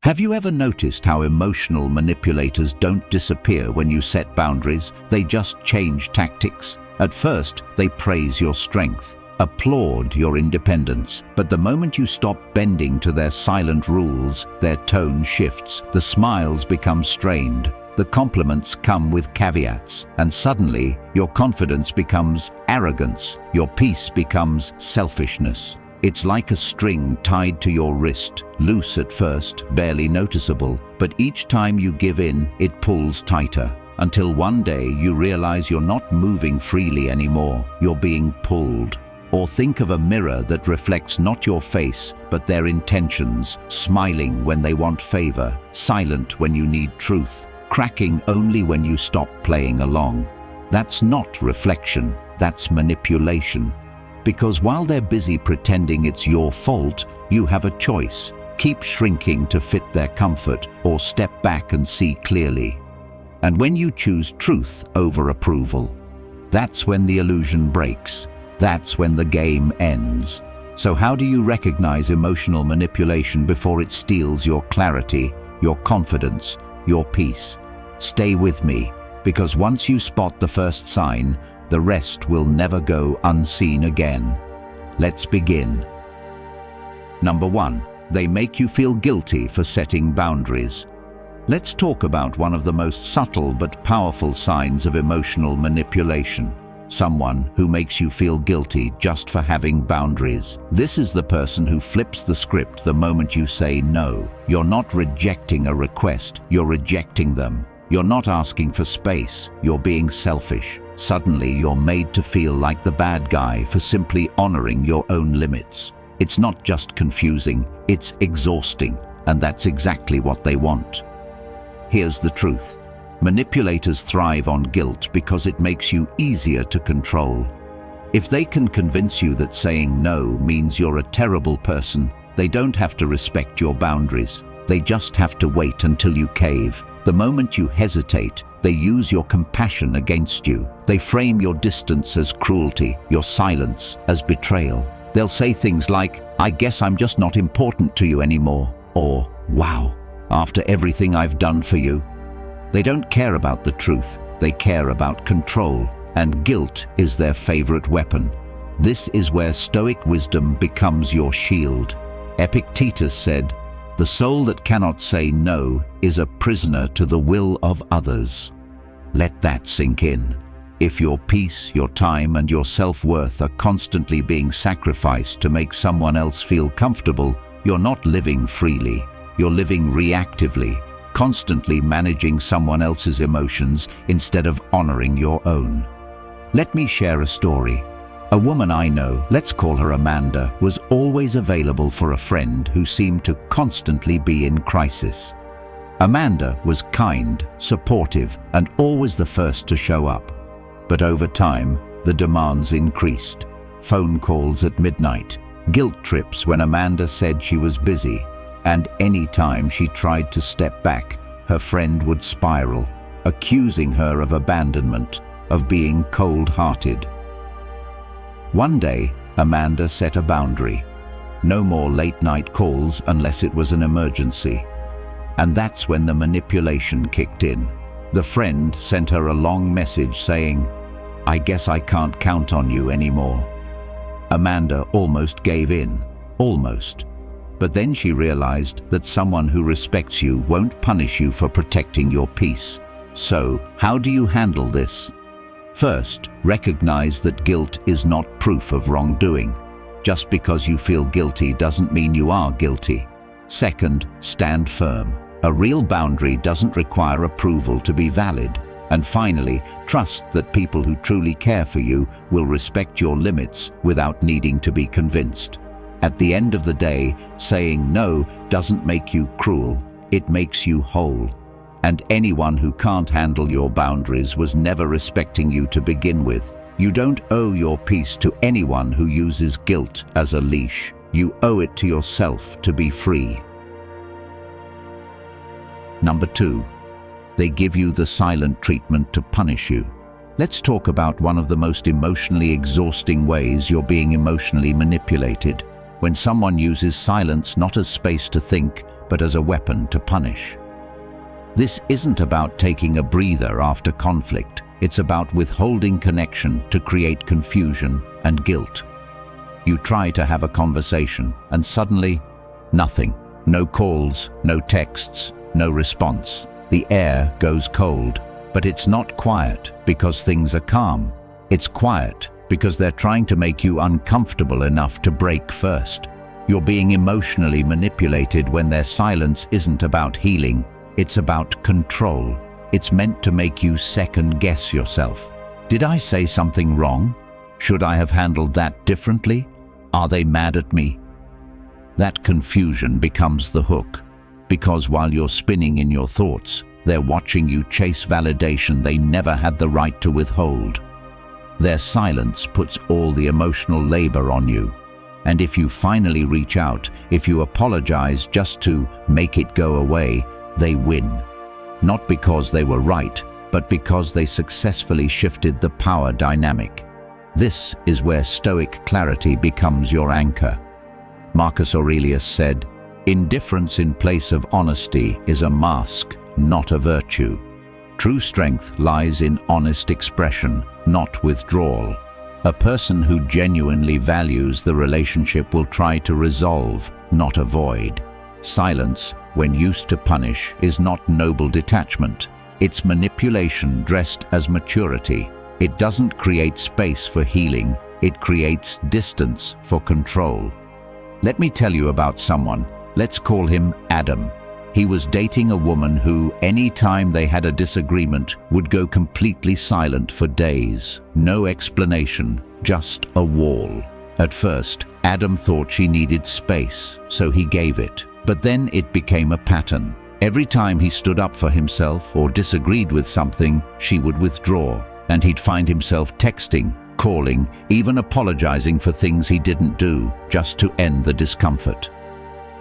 Have you ever noticed how emotional manipulators don't disappear when you set boundaries? They just change tactics. At first, they praise your strength, applaud your independence. But the moment you stop bending to their silent rules, their tone shifts, the smiles become strained, the compliments come with caveats, and suddenly your confidence becomes arrogance, your peace becomes selfishness. It's like a string tied to your wrist, loose at first, barely noticeable, but each time you give in, it pulls tighter, until one day you realize you're not moving freely anymore, you're being pulled. Or think of a mirror that reflects not your face, but their intentions, smiling when they want favor, silent when you need truth, cracking only when you stop playing along. That's not reflection, that's manipulation. Because while they're busy pretending it's your fault, you have a choice. Keep shrinking to fit their comfort, or step back and see clearly. And when you choose truth over approval, that's when the illusion breaks. That's when the game ends. So how do you recognize emotional manipulation before it steals your clarity, your confidence, your peace? Stay with me, because once you spot the first sign, the rest will never go unseen again. Let's begin. Number 1, they make you feel guilty for setting boundaries. Let's talk about one of the most subtle but powerful signs of emotional manipulation. Someone who makes you feel guilty just for having boundaries. This is the person who flips the script the moment you say no. You're not rejecting a request, you're rejecting them. You're not asking for space, you're being selfish. Suddenly, you're made to feel like the bad guy for simply honoring your own limits. It's not just confusing, it's exhausting, and that's exactly what they want. Here's the truth. Manipulators thrive on guilt because it makes you easier to control. If they can convince you that saying no means you're a terrible person, they don't have to respect your boundaries. They just have to wait until you cave. The moment you hesitate, they use your compassion against you. They frame your distance as cruelty, your silence as betrayal. They'll say things like, "I guess I'm just not important to you anymore," or, "Wow, after everything I've done for you." They don't care about the truth, they care about control, and guilt is their favorite weapon. This is where Stoic wisdom becomes your shield. Epictetus said, "The soul that cannot say no is a prisoner to the will of others." Let that sink in. If your peace, your time, and your self-worth are constantly being sacrificed to make someone else feel comfortable, you're not living freely. You're living reactively, constantly managing someone else's emotions instead of honoring your own. Let me share a story. A woman I know, let's call her Amanda, was always available for a friend who seemed to constantly be in crisis. Amanda was kind, supportive, and always the first to show up. But over time, the demands increased. Phone calls at midnight, guilt trips when Amanda said she was busy, and any time she tried to step back, her friend would spiral, accusing her of abandonment, of being cold-hearted. One day, Amanda set a boundary. No more late-night calls unless it was an emergency. And that's when the manipulation kicked in. The friend sent her a long message saying, "I guess I can't count on you anymore." Amanda almost gave in, almost. But then she realized that someone who respects you won't punish you for protecting your peace. So, how do you handle this? First, recognize that guilt is not proof of wrongdoing. Just because you feel guilty doesn't mean you are guilty. Second, stand firm. A real boundary doesn't require approval to be valid. And finally, trust that people who truly care for you will respect your limits without needing to be convinced. At the end of the day, saying no doesn't make you cruel, it makes you whole. And anyone who can't handle your boundaries was never respecting you to begin with. You don't owe your peace to anyone who uses guilt as a leash. You owe it to yourself to be free. Number 2, they give you the silent treatment to punish you. Let's talk about one of the most emotionally exhausting ways you're being emotionally manipulated. When someone uses silence not as space to think, but as a weapon to punish. This isn't about taking a breather after conflict. It's about withholding connection to create confusion and guilt. You try to have a conversation, and suddenly, nothing. No calls, no texts, no response. The air goes cold. But it's not quiet because things are calm. It's quiet because they're trying to make you uncomfortable enough to break first. You're being emotionally manipulated when their silence isn't about healing. It's about control. It's meant to make you second-guess yourself. Did I say something wrong? Should I have handled that differently? Are they mad at me? That confusion becomes the hook, because while you're spinning in your thoughts, they're watching you chase validation they never had the right to withhold. Their silence puts all the emotional labor on you. And if you finally reach out, if you apologize just to make it go away, they win. Not because they were right, but because they successfully shifted the power dynamic. This is where Stoic clarity becomes your anchor. Marcus Aurelius said, "Indifference in place of honesty is a mask, not a virtue. True strength lies in honest expression, not withdrawal." A person who genuinely values the relationship will try to resolve, not avoid. Silence, when used to punish, is not noble detachment. It's manipulation dressed as maturity. It doesn't create space for healing. It creates distance for control. Let me tell you about someone. Let's call him Adam. He was dating a woman who, any time they had a disagreement, would go completely silent for days. No explanation, just a wall. At first, Adam thought she needed space, so he gave it. But then it became a pattern. Every time he stood up for himself or disagreed with something, she would withdraw, and he'd find himself texting, calling, even apologizing for things he didn't do, just to end the discomfort.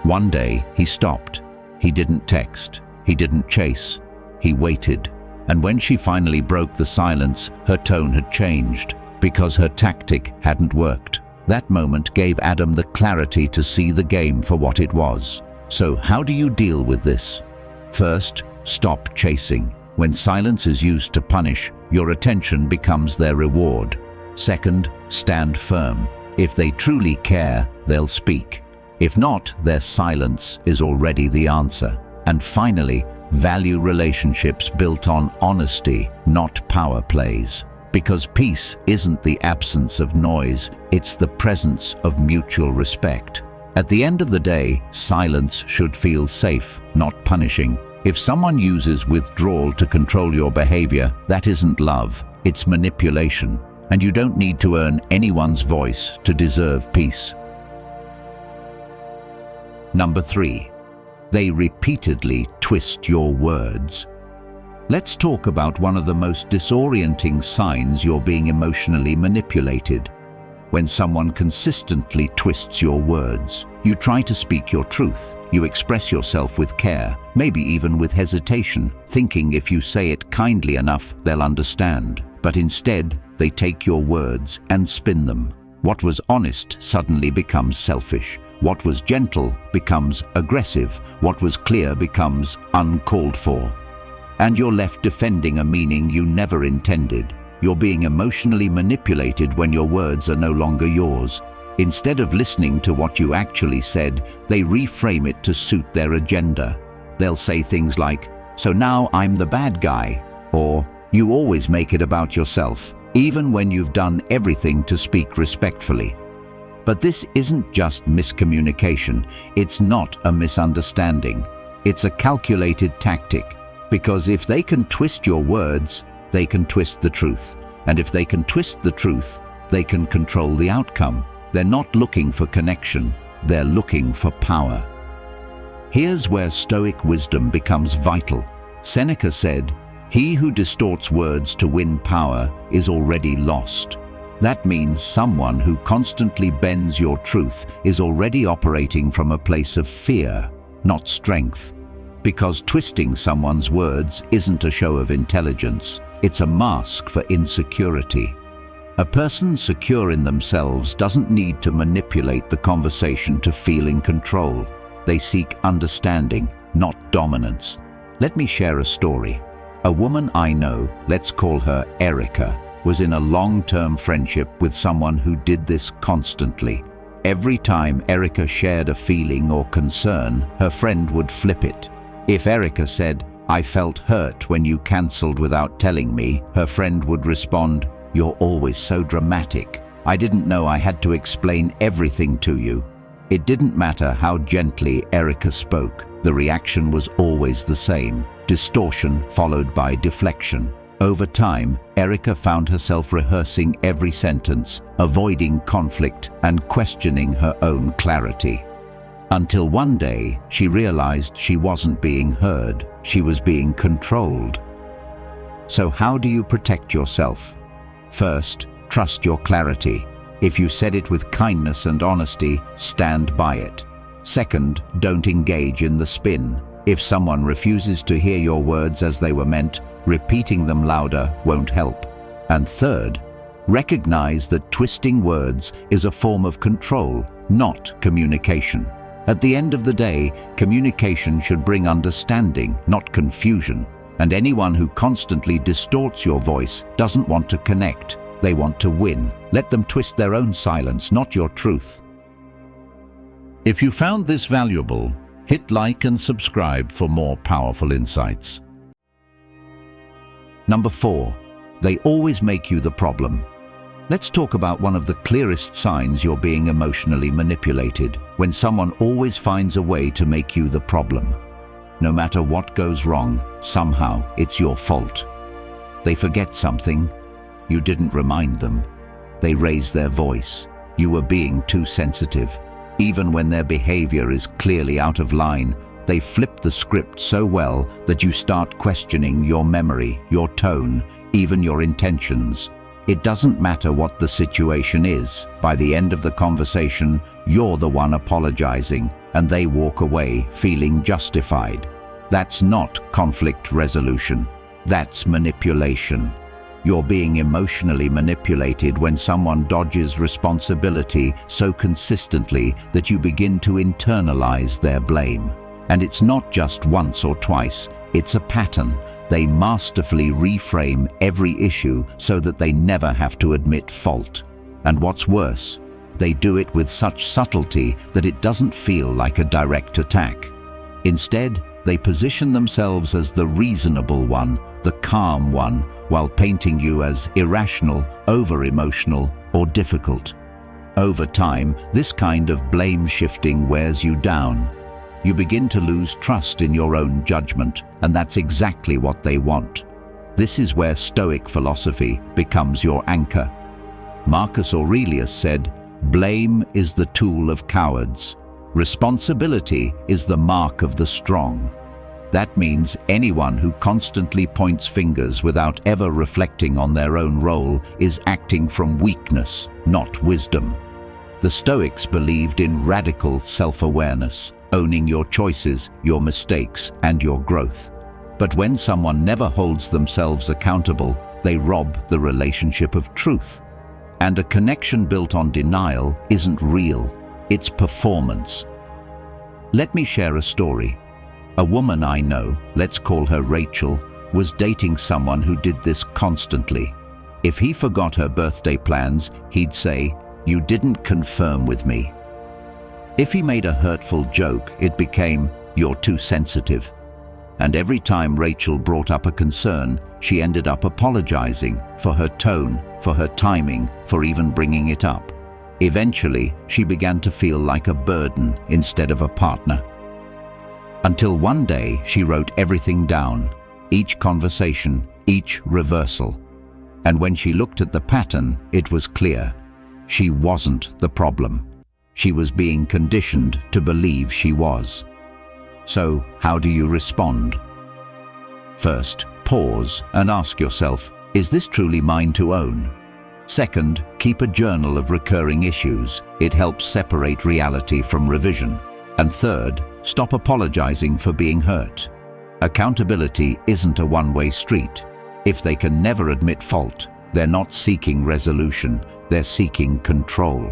One day, he stopped. He didn't text. He didn't chase. He waited. And when she finally broke the silence, her tone had changed, because her tactic hadn't worked. That moment gave Adam the clarity to see the game for what it was. So how do you deal with this? First, stop chasing. When silence is used to punish, your attention becomes their reward. Second, stand firm. If they truly care, they'll speak. If not, their silence is already the answer. And finally, value relationships built on honesty, not power plays. Because peace isn't the absence of noise, it's the presence of mutual respect. At the end of the day, silence should feel safe, not punishing. If someone uses withdrawal to control your behavior, that isn't love, it's manipulation. And you don't need to earn anyone's voice to deserve peace. Number 3. They repeatedly twist your words. Let's talk about one of the most disorienting signs you're being emotionally manipulated. When someone consistently twists your words, you try to speak your truth. You express yourself with care, maybe even with hesitation, thinking if you say it kindly enough, they'll understand. But instead, they take your words and spin them. What was honest suddenly becomes selfish. What was gentle becomes aggressive. What was clear becomes uncalled for. And you're left defending a meaning you never intended. You're being emotionally manipulated when your words are no longer yours. Instead of listening to what you actually said, they reframe it to suit their agenda. They'll say things like, "So now I'm the bad guy," or "You always make it about yourself, even when you've done everything to speak respectfully." But this isn't just miscommunication. It's not a misunderstanding. It's a calculated tactic. Because if they can twist your words, they can twist the truth. And if they can twist the truth, they can control the outcome. They're not looking for connection. They're looking for power. Here's where Stoic wisdom becomes vital. Seneca said, "He who distorts words to win power is already lost." That means someone who constantly bends your truth is already operating from a place of fear, not strength. Because twisting someone's words isn't a show of intelligence, it's a mask for insecurity. A person secure in themselves doesn't need to manipulate the conversation to feel in control. They seek understanding, not dominance. Let me share a story. A woman I know, let's call her Erica, was in a long-term friendship with someone who did this constantly. Every time Erica shared a feeling or concern, her friend would flip it. If Erica said, "I felt hurt when you cancelled without telling me," her friend would respond, "You're always so dramatic. I didn't know I had to explain everything to you." It didn't matter how gently Erica spoke, the reaction was always the same: distortion followed by deflection. Over time, Erica found herself rehearsing every sentence, avoiding conflict and questioning her own clarity. Until one day, she realized she wasn't being heard, she was being controlled. So how do you protect yourself? First, trust your clarity. If you said it with kindness and honesty, stand by it. Second, don't engage in the spin. If someone refuses to hear your words as they were meant, repeating them louder won't help. And third, recognize that twisting words is a form of control, not communication. At the end of the day, communication should bring understanding, not confusion. And anyone who constantly distorts your voice doesn't want to connect. They want to win. Let them twist their own silence, not your truth. If you found this valuable, hit like and subscribe for more powerful insights. Number 4, they always make you the problem. Let's talk about one of the clearest signs you're being emotionally manipulated, when someone always finds a way to make you the problem. No matter what goes wrong, somehow it's your fault. They forget something, you didn't remind them. They raise their voice, you were being too sensitive. Even when their behavior is clearly out of line, they flip the script so well that you start questioning your memory, your tone, even your intentions. It doesn't matter what the situation is. By the end of the conversation, you're the one apologizing, and they walk away feeling justified. That's not conflict resolution. That's manipulation. You're being emotionally manipulated when someone dodges responsibility so consistently that you begin to internalize their blame. And it's not just once or twice, it's a pattern. They masterfully reframe every issue so that they never have to admit fault. And what's worse, they do it with such subtlety that it doesn't feel like a direct attack. Instead, they position themselves as the reasonable one, the calm one, while painting you as irrational, over-emotional, or difficult. Over time, this kind of blame shifting wears you down. You begin to lose trust in your own judgment, and that's exactly what they want. This is where Stoic philosophy becomes your anchor. Marcus Aurelius said, "Blame is the tool of cowards. Responsibility is the mark of the strong." That means anyone who constantly points fingers without ever reflecting on their own role is acting from weakness, not wisdom. The Stoics believed in radical self-awareness, owning your choices, your mistakes, and your growth. But when someone never holds themselves accountable, they rob the relationship of truth. And a connection built on denial isn't real, it's performance. Let me share a story. A woman I know, let's call her Rachel, was dating someone who did this constantly. If he forgot her birthday plans, he'd say, "You didn't confirm with me." If he made a hurtful joke, it became, "You're too sensitive." And every time Rachel brought up a concern, she ended up apologizing for her tone, for her timing, for even bringing it up. Eventually, she began to feel like a burden instead of a partner. Until one day, she wrote everything down, each conversation, each reversal. And when she looked at the pattern, it was clear. She wasn't the problem. She was being conditioned to believe she was. So, how do you respond? First, pause and ask yourself, is this truly mine to own? Second, keep a journal of recurring issues. It helps separate reality from revision. And third, stop apologizing for being hurt. Accountability isn't a one-way street. If they can never admit fault, they're not seeking resolution, they're seeking control.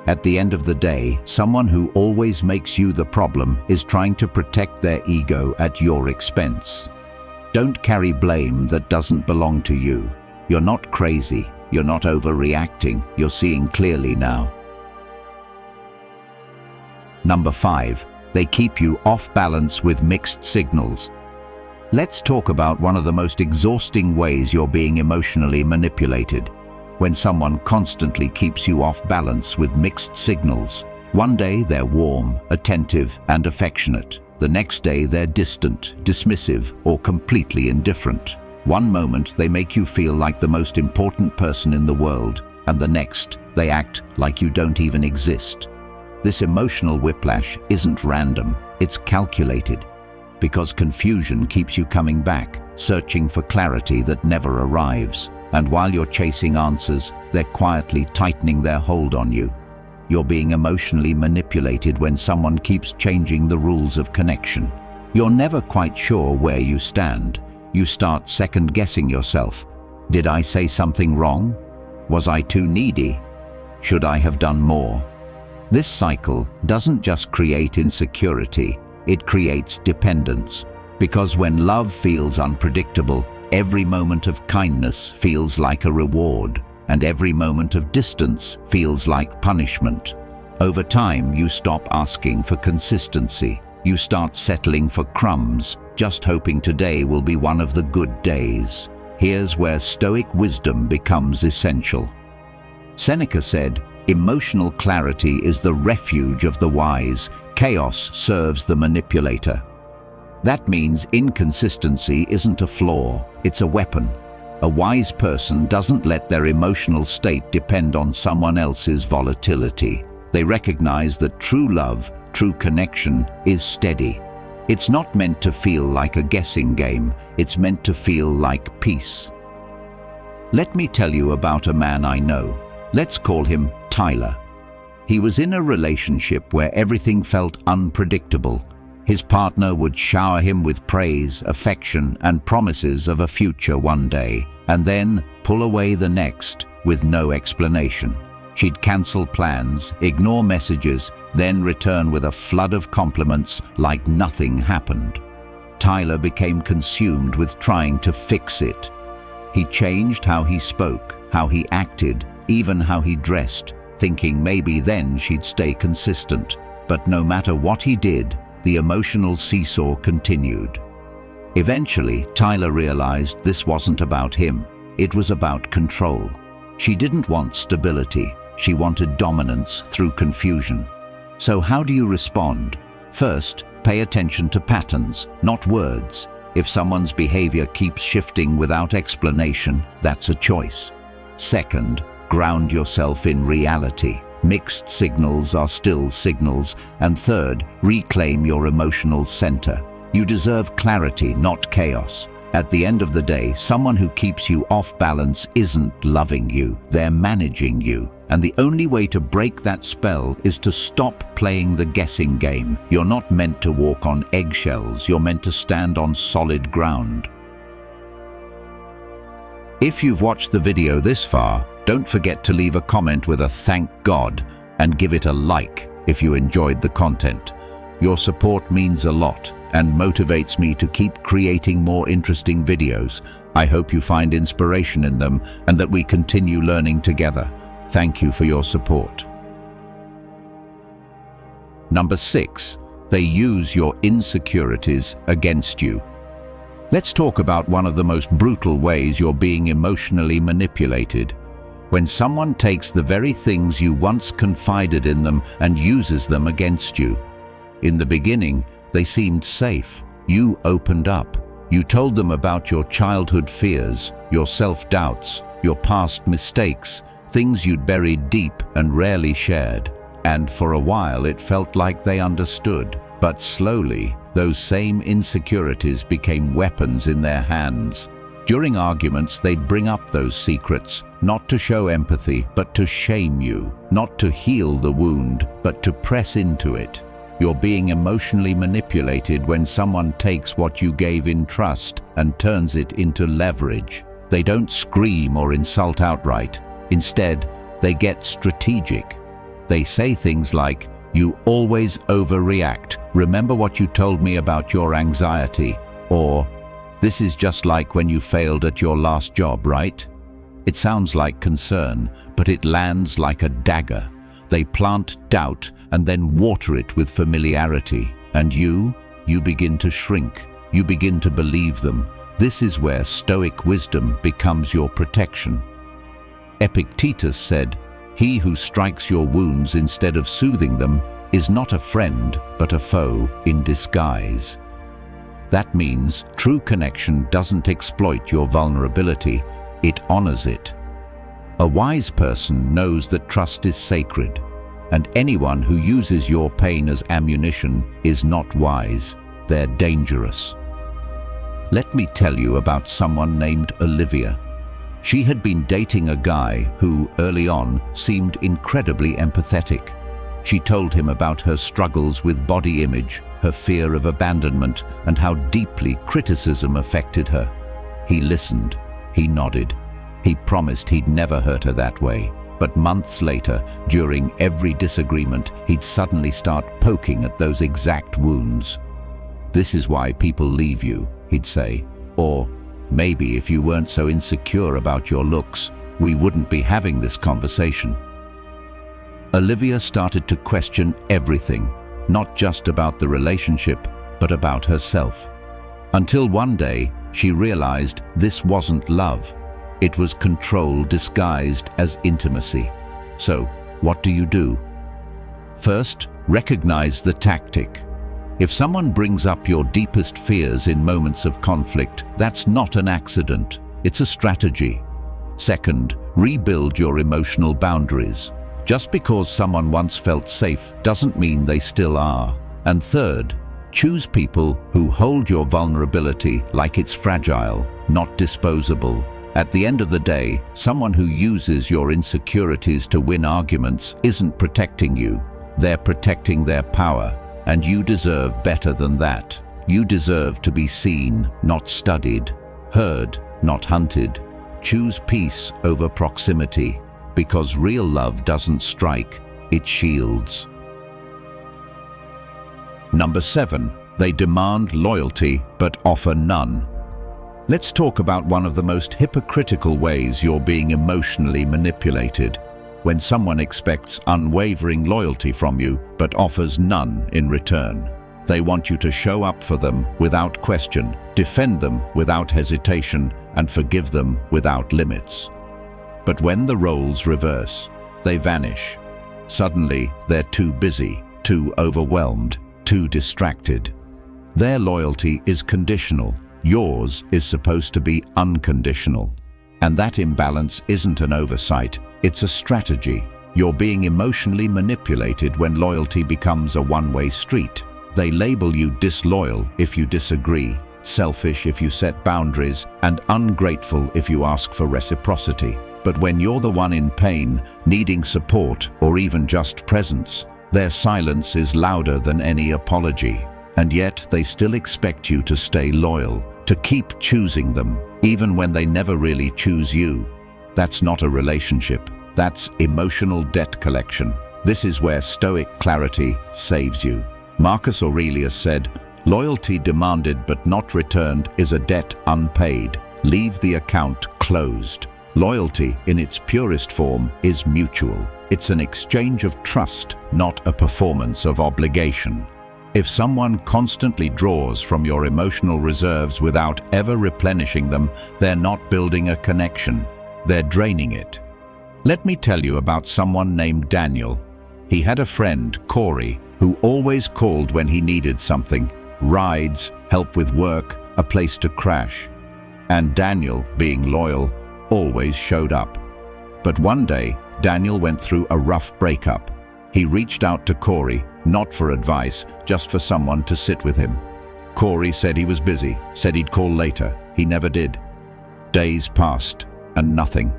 At the end of the day, someone who always makes you the problem is trying to protect their ego at your expense. Don't carry blame that doesn't belong to you. You're not crazy. You're not overreacting. You're seeing clearly now. Number 5. They keep you off balance with mixed signals. Let's talk about one of the most exhausting ways you're being emotionally manipulated. When someone constantly keeps you off balance with mixed signals. One day they're warm, attentive, and affectionate. The next day they're distant, dismissive, or completely indifferent. One moment they make you feel like the most important person in the world, and the next they act like you don't even exist. This emotional whiplash isn't random, it's calculated. Because confusion keeps you coming back, searching for clarity that never arrives. And while you're chasing answers, they're quietly tightening their hold on you. You're being emotionally manipulated when someone keeps changing the rules of connection. You're never quite sure where you stand. You start second-guessing yourself. Did I say something wrong? Was I too needy? Should I have done more? This cycle doesn't just create insecurity, it creates dependence. Because when love feels unpredictable, every moment of kindness feels like a reward, and every moment of distance feels like punishment. Over time, you stop asking for consistency. You start settling for crumbs, just hoping today will be one of the good days. Here's where Stoic wisdom becomes essential. Seneca said, "Emotional clarity is the refuge of the wise. Chaos serves the manipulator." That means inconsistency isn't a flaw, it's a weapon. A wise person doesn't let their emotional state depend on someone else's volatility. They recognize that true love, true connection, is steady. It's not meant to feel like a guessing game, it's meant to feel like peace. Let me tell you about a man I know. Let's call him Tyler. He was in a relationship where everything felt unpredictable. His partner would shower him with praise, affection, and promises of a future one day, and then pull away the next with no explanation. She'd cancel plans, ignore messages, then return with a flood of compliments like nothing happened. Tyler became consumed with trying to fix it. He changed how he spoke, how he acted, even how he dressed, thinking maybe then she'd stay consistent. But no matter what he did, the emotional seesaw continued. Eventually, Tyler realized this wasn't about him. It was about control. She didn't want stability. She wanted dominance through confusion. So how do you respond? First, pay attention to patterns, not words. If someone's behavior keeps shifting without explanation, that's a choice. Second, ground yourself in reality. Mixed signals are still signals. And third, reclaim your emotional center. You deserve clarity, not chaos. At the end of the day, someone who keeps you off balance isn't loving you, they're managing you. And the only way to break that spell is to stop playing the guessing game. You're not meant to walk on eggshells, you're meant to stand on solid ground. If you've watched the video this far, don't forget to leave a comment with a thank God and give it a like if you enjoyed the content. Your support means a lot and motivates me to keep creating more interesting videos. I hope you find inspiration in them and that we continue learning together. Thank you for your support. Number 6, they use your insecurities against you. Let's talk about one of the most brutal ways you're being emotionally manipulated. When someone takes the very things you once confided in them and uses them against you. In the beginning, they seemed safe. You opened up. You told them about your childhood fears, your self-doubts, your past mistakes, things you'd buried deep and rarely shared. And for a while it felt like they understood. But slowly, those same insecurities became weapons in their hands. During arguments, they'd bring up those secrets, not to show empathy, but to shame you, not to heal the wound, but to press into it. You're being emotionally manipulated when someone takes what you gave in trust and turns it into leverage. They don't scream or insult outright. Instead, they get strategic. They say things like, "You always overreact. Remember what you told me about your anxiety?" Or, "This is just like when you failed at your last job, right?" It sounds like concern, but it lands like a dagger. They plant doubt and then water it with familiarity. And you begin to shrink. You begin to believe them. This is where Stoic wisdom becomes your protection. Epictetus said, "He who strikes your wounds instead of soothing them is not a friend, but a foe in disguise." That means true connection doesn't exploit your vulnerability, it honors it. A wise person knows that trust is sacred, and anyone who uses your pain as ammunition is not wise, they're dangerous. Let me tell you about someone named Olivia. She had been dating a guy who, early on, seemed incredibly empathetic. She told him about her struggles with body image, her fear of abandonment, and how deeply criticism affected her. He listened. He nodded. He promised he'd never hurt her that way. But months later, during every disagreement, he'd suddenly start poking at those exact wounds. "This is why people leave you," he'd say. Or, "Maybe if you weren't so insecure about your looks, we wouldn't be having this conversation." Olivia started to question everything, not just about the relationship, but about herself. Until one day, she realized this wasn't love. It was control disguised as intimacy. So, what do? First, recognize the tactic. If someone brings up your deepest fears in moments of conflict, that's not an accident. It's a strategy. Second, rebuild your emotional boundaries. Just because someone once felt safe doesn't mean they still are. And third, choose people who hold your vulnerability like it's fragile, not disposable. At the end of the day, someone who uses your insecurities to win arguments isn't protecting you. They're protecting their power, and you deserve better than that. You deserve to be seen, not studied, heard, not hunted. Choose peace over proximity, because real love doesn't strike, it shields. Number 7, they demand loyalty but offer none. Let's talk about one of the most hypocritical ways you're being emotionally manipulated. When someone expects unwavering loyalty from you but offers none in return. They want you to show up for them without question, defend them without hesitation, and forgive them without limits. But when the roles reverse, they vanish. Suddenly, they're too busy, too overwhelmed, too distracted. Their loyalty is conditional. Yours is supposed to be unconditional. And that imbalance isn't an oversight, it's a strategy. You're being emotionally manipulated when loyalty becomes a one-way street. They label you disloyal if you disagree, selfish if you set boundaries, and ungrateful if you ask for reciprocity. But when you're the one in pain, needing support, or even just presence, their silence is louder than any apology. And yet they still expect you to stay loyal, to keep choosing them, even when they never really choose you. That's not a relationship. That's emotional debt collection. This is where Stoic clarity saves you. Marcus Aurelius said, "Loyalty demanded but not returned is a debt unpaid. Leave the account closed." Loyalty, in its purest form, is mutual. It's an exchange of trust, not a performance of obligation. If someone constantly draws from your emotional reserves without ever replenishing them, they're not building a connection. They're draining it. Let me tell you about someone named Daniel. He had a friend, Corey, who always called when he needed something: rides, help with work, a place to crash. And Daniel, being loyal, always showed up. But one day, Daniel went through a rough breakup. He reached out to Corey, not for advice, just for someone to sit with him. Corey said he was busy, said he'd call later. He never did. Days passed, and nothing.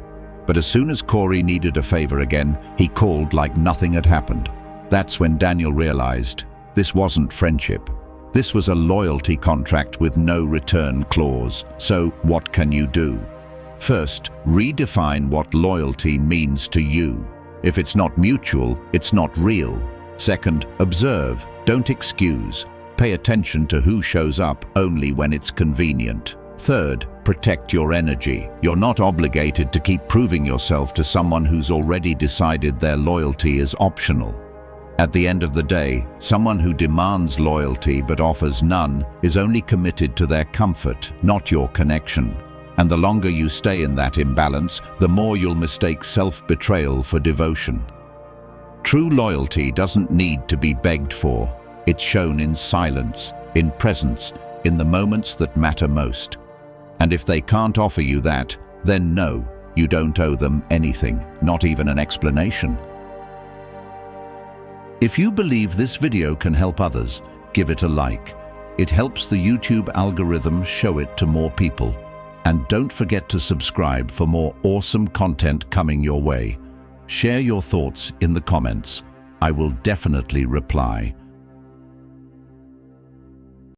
But as soon as Corey needed a favor again, he called like nothing had happened. That's when Daniel realized this wasn't friendship. This was a loyalty contract with no return clause. So what can you do? First, redefine what loyalty means to you. If it's not mutual, it's not real. Second, observe, don't excuse. Pay attention to who shows up only when it's convenient. Third, protect your energy. You're not obligated to keep proving yourself to someone who's already decided their loyalty is optional. At the end of the day, someone who demands loyalty but offers none is only committed to their comfort, not your connection. And the longer you stay in that imbalance, the more you'll mistake self-betrayal for devotion. True loyalty doesn't need to be begged for. It's shown in silence, in presence, in the moments that matter most. And if they can't offer you that, then no, you don't owe them anything, not even an explanation. If you believe this video can help others, give it a like. It helps the YouTube algorithm show it to more people. And don't forget to subscribe for more awesome content coming your way. Share your thoughts in the comments. I will definitely reply.